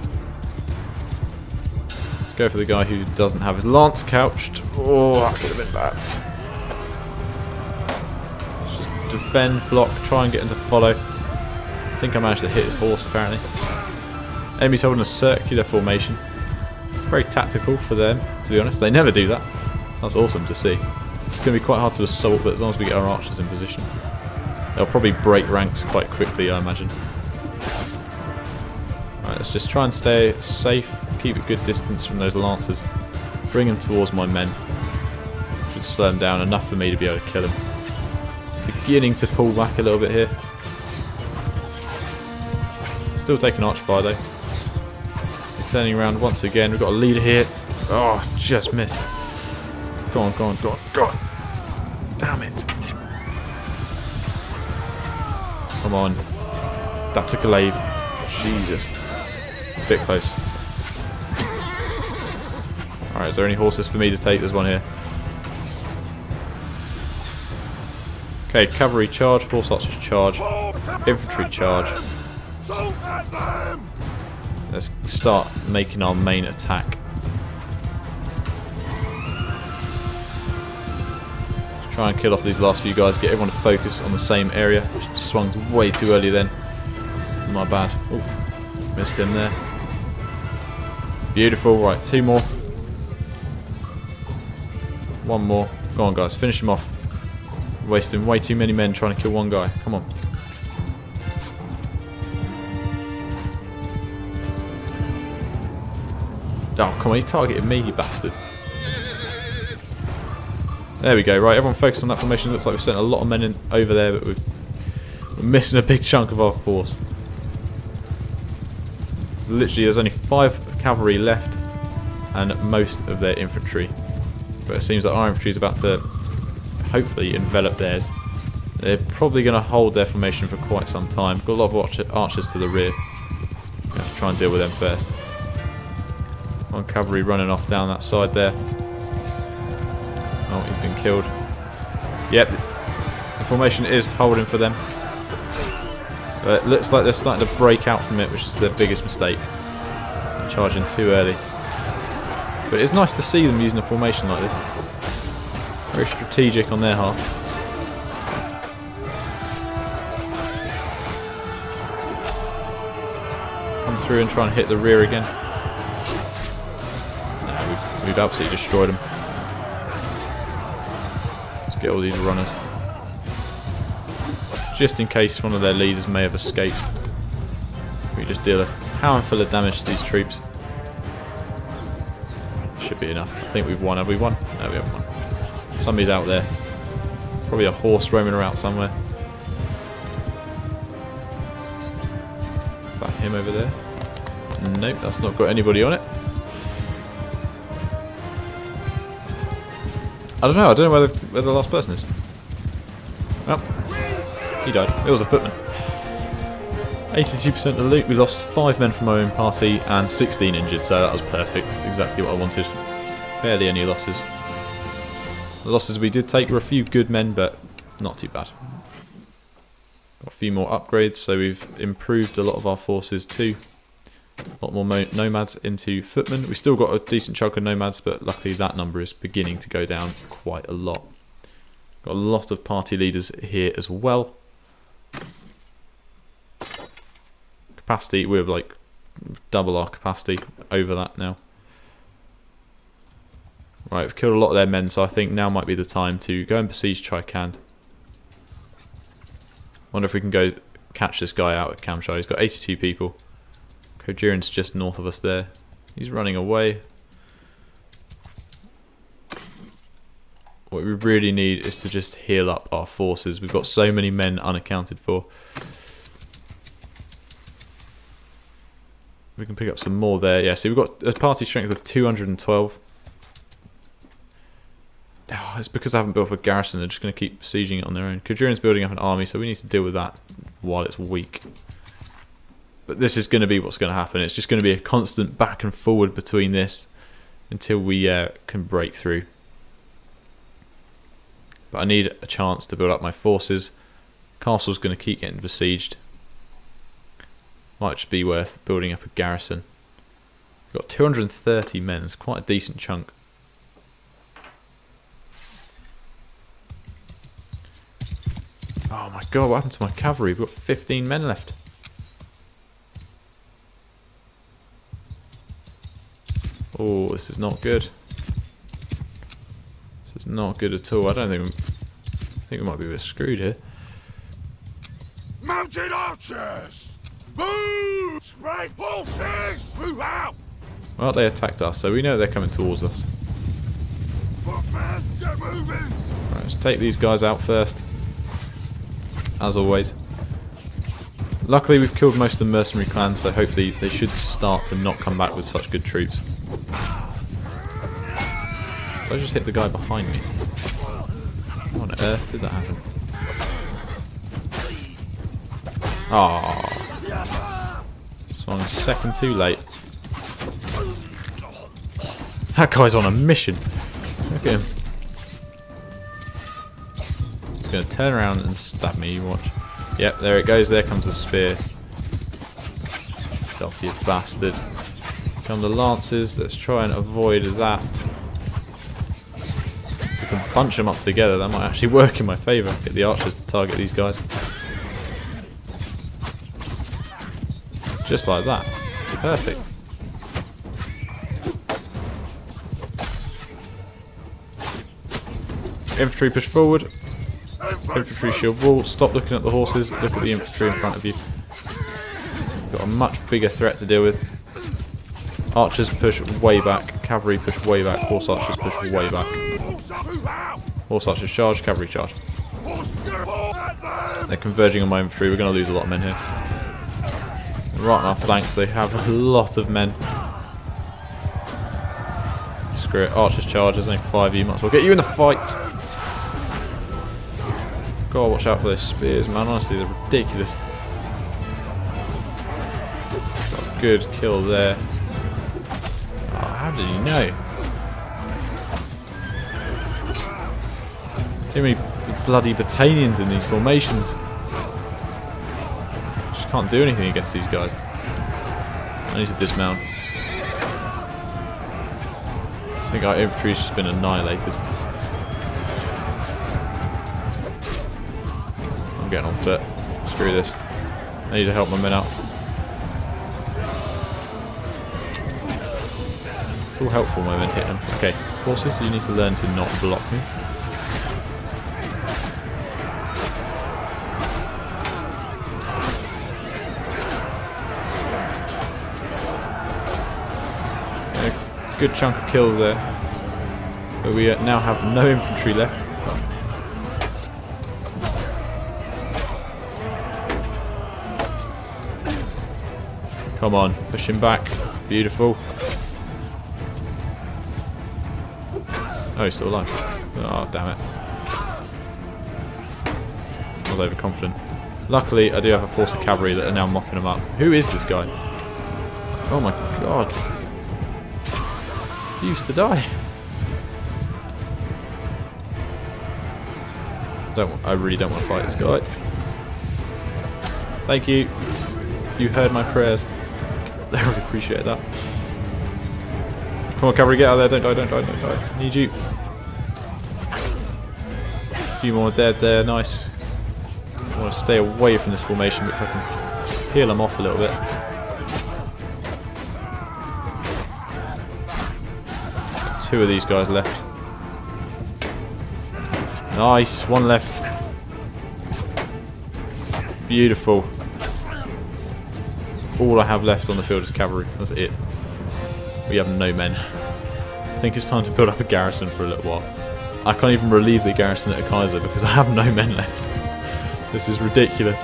Let's go for the guy who doesn't have his lance couched. Oh, that could have been bad. Defend, block, try and get him to follow. I think I managed to hit his horse apparently. Enemy's holding a circular formation. Very tactical for them, to be honest. They never do that. That's awesome to see. It's going to be quite hard to assault, but as long as we get our archers in position. They'll probably break ranks quite quickly, I imagine. Right, let's just try and stay safe. Keep a good distance from those lancers. Bring them towards my men. Should slow them down enough for me to be able to kill them. Beginning to pull back a little bit here. Still taking arch fire though. Turning around once again. We've got a leader here. Oh, just missed. Go on, go on, go on, go on. Damn it. Come on. That took a glaive. Jesus. A bit close. Alright, is there any horses for me to take? There's one here. Okay, cavalry charge, horse archers charge, infantry charge. Let's start making our main attack. Let's try and kill off these last few guys, get everyone to focus on the same area. Swung way too early then. My bad. Oh, missed him there. Beautiful, right, 2 more. 1 more. Go on guys, finish him off. Wasting way too many men trying to kill one guy. Come on. Oh, come on. He targeted me, you bastard. There we go. Right, everyone focus on that formation. Looks like we've sent a lot of men in over there, but we're missing a big chunk of our force. Literally, there's only 5 cavalry left and most of their infantry. But it seems that our infantry is about to hopefully envelop theirs. They're probably going to hold their formation for quite some time. Got a lot of archers to the rear. We have to try and deal with them first. One cavalry running off down that side there. Oh, he's been killed. Yep, the formation is holding for them. But it looks like they're starting to break out from it, which is their biggest mistake. Charging too early. But it's nice to see them using a formation like this. Very strategic on their half. Come through and try and hit the rear again. No, we've absolutely destroyed them. Let's get all these runners. Just in case one of their leaders may have escaped. We just deal a handful of damage to these troops. Should be enough. I think we've won. Have we won? No, we haven't won. Somebody's out there. Probably a horse roaming around somewhere. Is that him over there? Nope, that's not got anybody on it. I don't know where the last person is. Well, he died. It was a footman. 82% of the loot. We lost 5 men from our own party and 16 injured, so that was perfect. That's exactly what I wanted. Barely any losses. The losses we did take were a few good men, but not too bad. Got a few more upgrades, so we've improved a lot of our forces too. A lot more nomads into footmen. We've still got a decent chunk of nomads, but luckily that number is beginning to go down quite a lot. Got a lot of party leaders here as well. Capacity, we're like double our capacity over that now. Right, we've killed a lot of their men, so I think now might be the time to go and besiege Chaikhand. Wonder if we can go catch this guy out at Kamshai. He's got 82 people. Kojiran's just north of us there. He's running away. What we really need is to just heal up our forces. We've got so many men unaccounted for. We can pick up some more there. Yeah, so we've got a party strength of 212. Oh, it's because I haven't built up a garrison. They're just going to keep besieging it on their own. Kojiran's building up an army, so we need to deal with that while it's weak. But this is going to be what's going to happen. It's just going to be a constant back and forward between this until we can break through. But I need a chance to build up my forces. Castle's going to keep getting besieged. Might just be worth building up a garrison. We've got 230 men. It's quite a decent chunk. Oh my god, what happened to my cavalry? We've got 15 men left. Oh, this is not good. This is not good at all. I think we might be a bit screwed here. Mounted archers! Move! Spread horses! Move out! Well, they attacked us, so we know they're coming towards us. Footmen, get moving! Right, let's take these guys out first. As always. Luckily we've killed most of the mercenary clans, so hopefully they should start to not come back with such good troops. Did I just hit the guy behind me? How on earth did that happen? Ah, swung a second too late. That guy's on a mission. Look at him. He's going to turn around and stab me, you watch. Yep, there it goes, there comes the spear. Self, you bastard. Come the lances, let's try and avoid that. If we can bunch them up together, that might actually work in my favour. Get the archers to target these guys. Just like that. Perfect. Infantry push forward. Infantry shield wall. Stop looking at the horses. Look at the infantry in front of you. Got a much bigger threat to deal with. Archers push way back. Cavalry push way back. Horse archers push way back. Horse archers charge. Cavalry charge. They're converging on my infantry. We're going to lose a lot of men here. Right on our flanks, they have a lot of men. Screw it. Archers charge. There's only 5 of you. Might as well get you in the fight. God, watch out for those spears, man. Honestly, they're ridiculous. Got a good kill there. Oh, how did he know? Too many bloody battalions in these formations. Just can't do anything against these guys. I need to dismount. I think our infantry's just been annihilated. I'm getting on foot. Screw this. I need to help my men out. It's all helpful my men hit them. Okay, horses, you need to learn to not block me. A good chunk of kills there. But we now have no infantry left. Come on, push him back. Beautiful. Oh, he's still alive. Oh, damn it. I was overconfident. Luckily, I do have a force of cavalry that are now mopping him up. Who is this guy? Oh my god. He used to die. I really don't want to fight this guy. Thank you. You heard my prayers. I really appreciate that. Come on, cavalry, get out of there. Don't die, don't die, don't die. Need you. A few more dead there. Nice. I want to stay away from this formation, but if I can peel them off a little bit. Two of these guys left. Nice. One left. Beautiful. All I have left on the field is cavalry. That's it. We have no men. I think it's time to build up a garrison for a little while. I can't even relieve the garrison at Kaiser because I have no men left. This is ridiculous.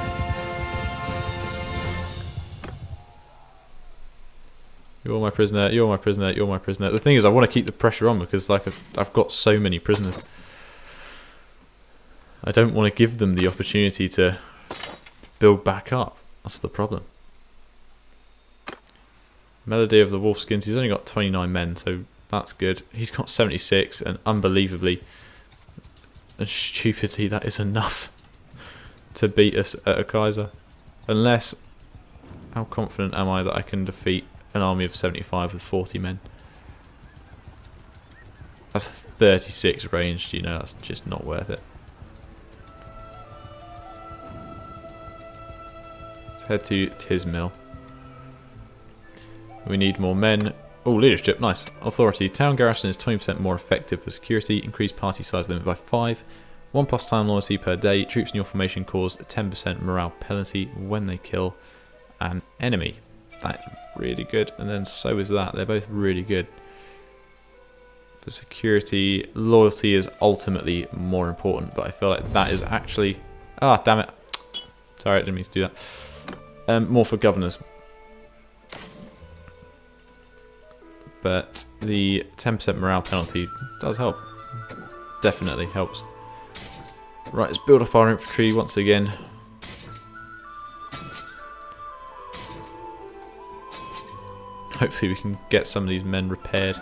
You're my prisoner, you're my prisoner, you're my prisoner. The thing is, I want to keep the pressure on because like I've got so many prisoners. I don't want to give them the opportunity to build back up. That's the problem. Melody of the Wolfskins, he's only got 29 men, so that's good. He's got 76, and unbelievably and stupidly, that is enough to beat us at a Kaiser. Unless, how confident am I that I can defeat an army of 75 with 40 men? That's 36 ranged, you know, that's just not worth it. Let's head to Tis Mill. We need more men. Oh, leadership, nice. Authority. Town garrison is 20% more effective for security. Increase party size limit by 5. 1+ time loyalty per day. Troops in your formation cause a 10% morale penalty when they kill an enemy. That's really good. And then so is that. They're both really good. For security, loyalty is ultimately more important, but I feel like that is actually... Ah, damn it. Sorry, I didn't mean to do that. More for governors. But the 10% morale penalty does help. Definitely helps. Right, let's build up our infantry once again. Hopefully we can get some of these men repaired.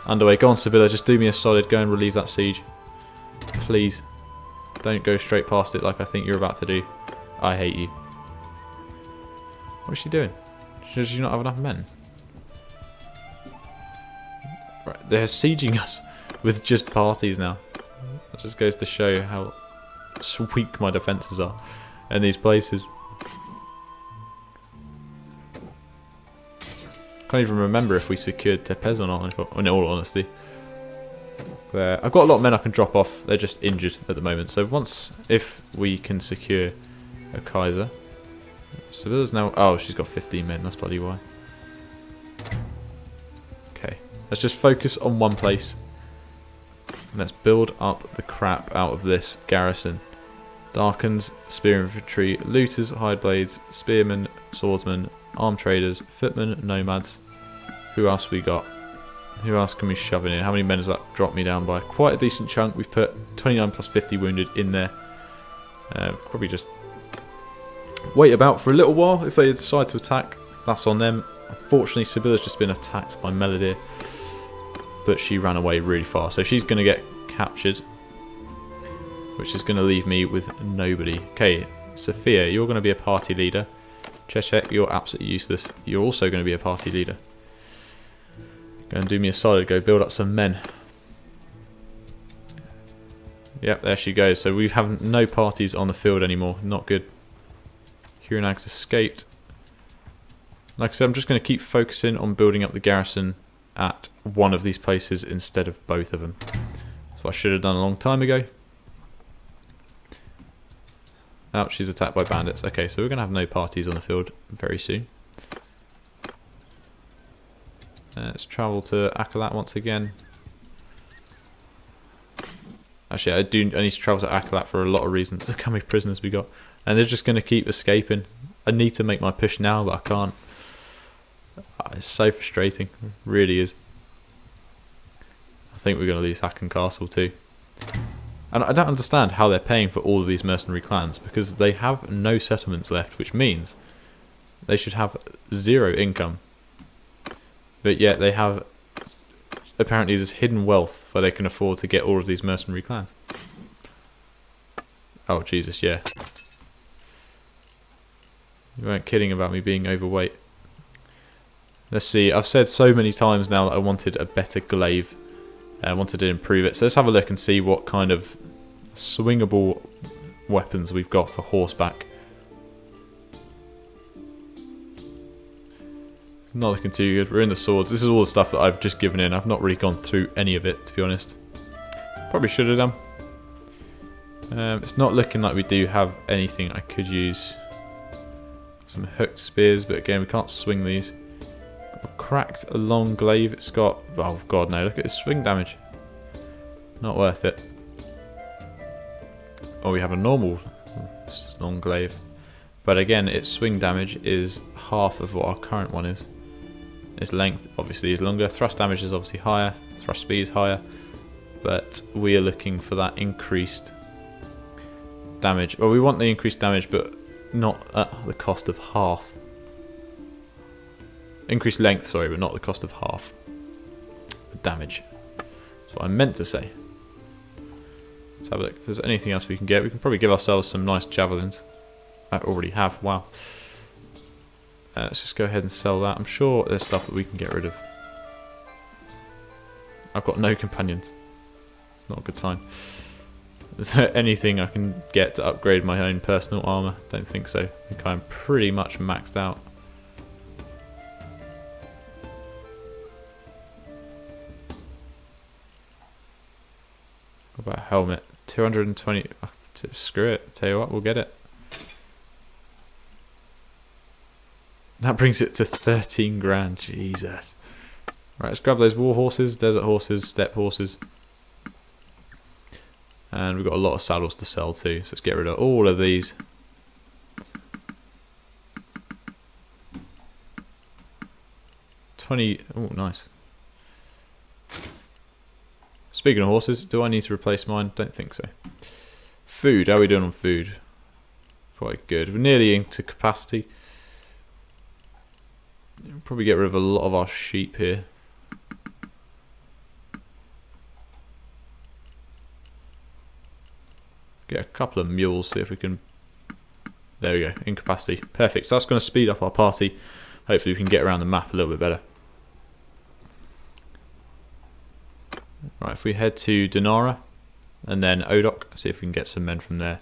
Underway, go on Sibylla, just do me a solid, go and relieve that siege. Please. Don't go straight past it like I think you're about to do. I hate you. What is she doing? Does she not have enough men? Right, they're sieging us with just parties now. That just goes to show how weak my defences are in these places. Can't even remember if we secured Tepez or not, in all honesty. I've got a lot of men I can drop off, they're just injured at the moment. So if we can secure a Kaiser. Sevilla's now, oh, she's got 15 men, that's bloody why. Okay, let's just focus on one place. And let's build up the crap out of this garrison. Darkens, spear infantry, looters, hide blades, spearmen, swordsmen, armed traders, footmen, nomads. Who else we got? Who else can we shove in here? How many men does that drop me down by? Quite a decent chunk. We've put 29 plus 50 wounded in there. Probably just wait about for a little while. If they decide to attack, that's on them. Unfortunately, Sibylla's just been attacked by Melody, but she ran away really far, so she's going to get captured, which is going to leave me with nobody. Okay, Sophia, you're going to be a party leader. Chechek, you're absolutely useless. You're also going to be a party leader. Go and do me a solid. Go build up some men. Yep, there she goes. So we have no parties on the field anymore. Not good. Huronag's escaped. Like I said, I'm just going to keep focusing on building up the garrison at one of these places instead of both of them. That's what I should have done a long time ago. Oh, she's attacked by bandits. Okay, so we're going to have no parties on the field very soon. Let's travel to Akalat once again. Actually, I need to travel to Akalat for a lot of reasons. Look how many prisoners we got. And they're just going to keep escaping. I need to make my push now, but I can't. It's so frustrating. It really is. I think we're going to lose Hacken Castle too. And I don't understand how they're paying for all of these mercenary clans, because they have no settlements left, which means they should have zero income. But yet they have apparently this hidden wealth where they can afford to get all of these mercenary clans. Oh Jesus, yeah. You weren't kidding about me being overweight. Let's see, I've said so many times now that I wanted a better glaive. I wanted to improve it. So let's have a look and see what kind of swingable weapons we've got for horseback. Not looking too good. We're in the swords. This is all the stuff that I've just given in. I've not really gone through any of it, to be honest. Probably should have done. It's not looking like we do have anything I could use. Some hooked spears, but again, we can't swing these. I've cracked a long glaive. It's got... oh god, no. Look at its swing damage. Not worth it. Oh, we have a normal long glaive. But again, its swing damage is half of what our current one is. Its length obviously is longer. Thrust damage is obviously higher. Thrust speed is higher. But we are looking for that increased damage. Well, we want the increased damage, but not at the cost of half. Increased length, sorry, but not the cost of half the damage. That's what I meant to say. Let's have a look. If there's anything else we can get, we can probably give ourselves some nice javelins. I already have, wow. Let's just go ahead and sell that. I'm sure there's stuff that we can get rid of. I've got no companions. It's not a good sign. Is there anything I can get to upgrade my own personal armour? Don't think so. I think I'm pretty much maxed out. What about a helmet? 220. Oh, screw it. Tell you what, we'll get it. That brings it to 13 grand. Jesus. Right, let's grab those war horses, desert horses, steppe horses. And we've got a lot of saddles to sell too, so let's get rid of all of these. Oh, nice. Speaking of horses, do I need to replace mine? Don't think so. Food, how are we doing on food? Quite good. We're nearly into capacity. We'll probably get rid of a lot of our sheep here. Get a couple of mules, see if we can... there we go, incapacity. Perfect, so that's going to speed up our party. Hopefully we can get around the map a little bit better. Right, if we head to Dinara and then Odok, see if we can get some men from there.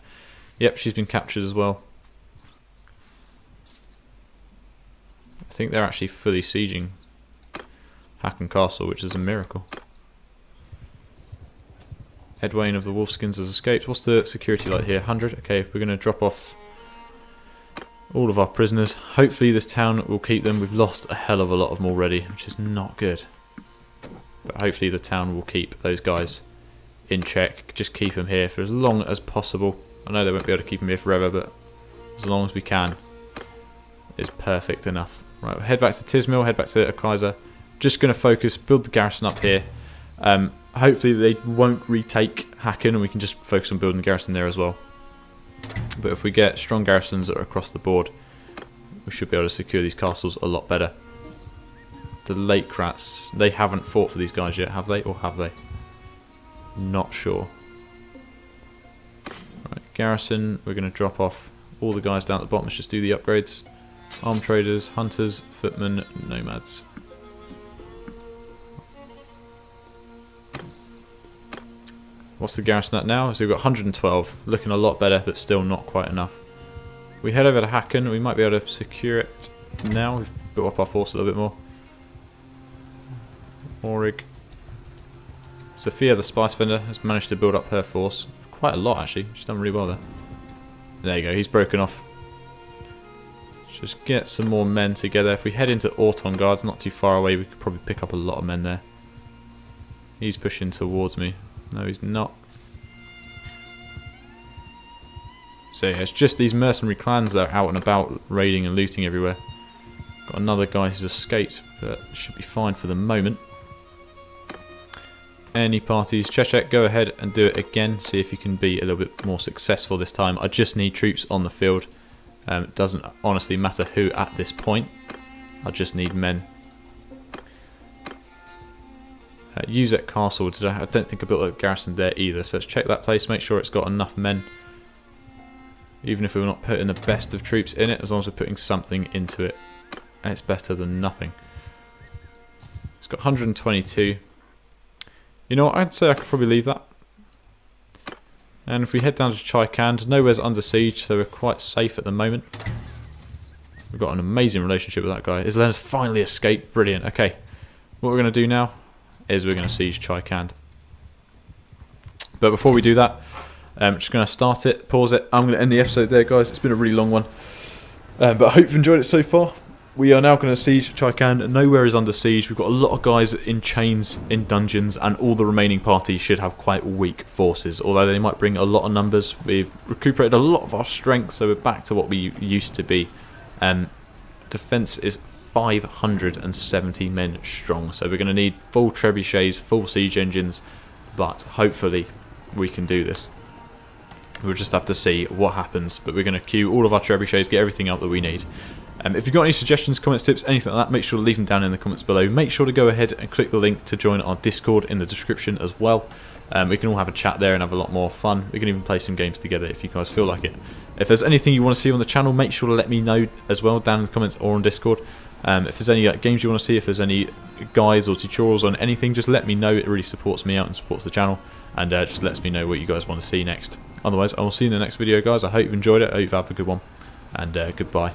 Yep, she's been captured as well. I think they're actually fully sieging Hacken Castle, which is a miracle. Edwayne of the Wolfskins has escaped. What's the security like here? 100? Okay, we're going to drop off all of our prisoners. Hopefully this town will keep them. We've lost a hell of a lot of them already, which is not good. But hopefully the town will keep those guys in check. Just keep them here for as long as possible. I know they won't be able to keep them here forever, but as long as we can is perfect enough. Right, we'll head back to Tismil, head back to Kaiser. Just going to focus, build the garrison up here. Hopefully they won't retake Hacken and we can just focus on building the garrison there as well. But if we get strong garrisons that are across the board, we should be able to secure these castles a lot better. The Lake Rats, they haven't fought for these guys yet, have they? Or have they? Not sure. Right, garrison, we're going to drop off all the guys down at the bottom. Let's just do the upgrades. Armed traders, hunters, footmen, nomads. What's the garrison at now? So we've got 112, looking a lot better, but still not quite enough. We head over to Hacken, we might be able to secure it now. We've built up our force a little bit more. Orig. Sophia the Spice Vendor has managed to build up her force. Quite a lot actually, she's done really well there. There you go, he's broken off. Just get some more men together. If we head into Orton Guard, not too far away, we could probably pick up a lot of men there. He's pushing towards me. No, he's not. So yeah, it's just these mercenary clans that are out and about, raiding and looting everywhere. Got another guy who's escaped, but should be fine for the moment. Any parties, Chechek, go ahead and do it again. See if you can be a little bit more successful this time. I just need troops on the field. It doesn't honestly matter who at this point. I just need men. Khuzait Castle, I don't think I built a garrison there either, so let's check that place, make sure it's got enough men. Even if we're not putting the best of troops in it, as long as we're putting something into it, it's better than nothing. It's got 122. You know what, I'd say I could probably leave that. And if we head down to Chikand, nowhere's under siege, so we're quite safe at the moment. We've got an amazing relationship with that guy. Islan's finally escaped. Brilliant. Okay, what we're going to do now is we're going to siege Chikand. But before we do that, I'm just going to start it, pause it. I'm going to end the episode there, guys. It's been a really long one. But I hope you've enjoyed it so far. We are now going to siege Chikand. Nowhere is under siege. We've got a lot of guys in chains, in dungeons, and all the remaining parties should have quite weak forces. Although they might bring a lot of numbers. We've recuperated a lot of our strength, so we're back to what we used to be. Defense is 570 men strong, so we're going to need full trebuchets, full siege engines, but hopefully we can do this. We'll just have to see what happens, but we're going to queue all of our trebuchets, get everything out that we need. If you've got any suggestions, comments, tips, anything like that, make sure to leave them down in the comments below. Make sure to go ahead and click the link to join our Discord in the description as well. We can all have a chat there and have a lot more fun. We can even play some games together if you guys feel like it. If there's anything you want to see on the channel, make sure to let me know as well down in the comments or on Discord. If there's any games you want to see, if there's any guides or tutorials on anything, just let me know. It really supports me out and supports the channel, and just lets me know what you guys want to see next. Otherwise, I will see you in the next video, guys. I hope you've enjoyed it. I hope you've had a good one, and goodbye.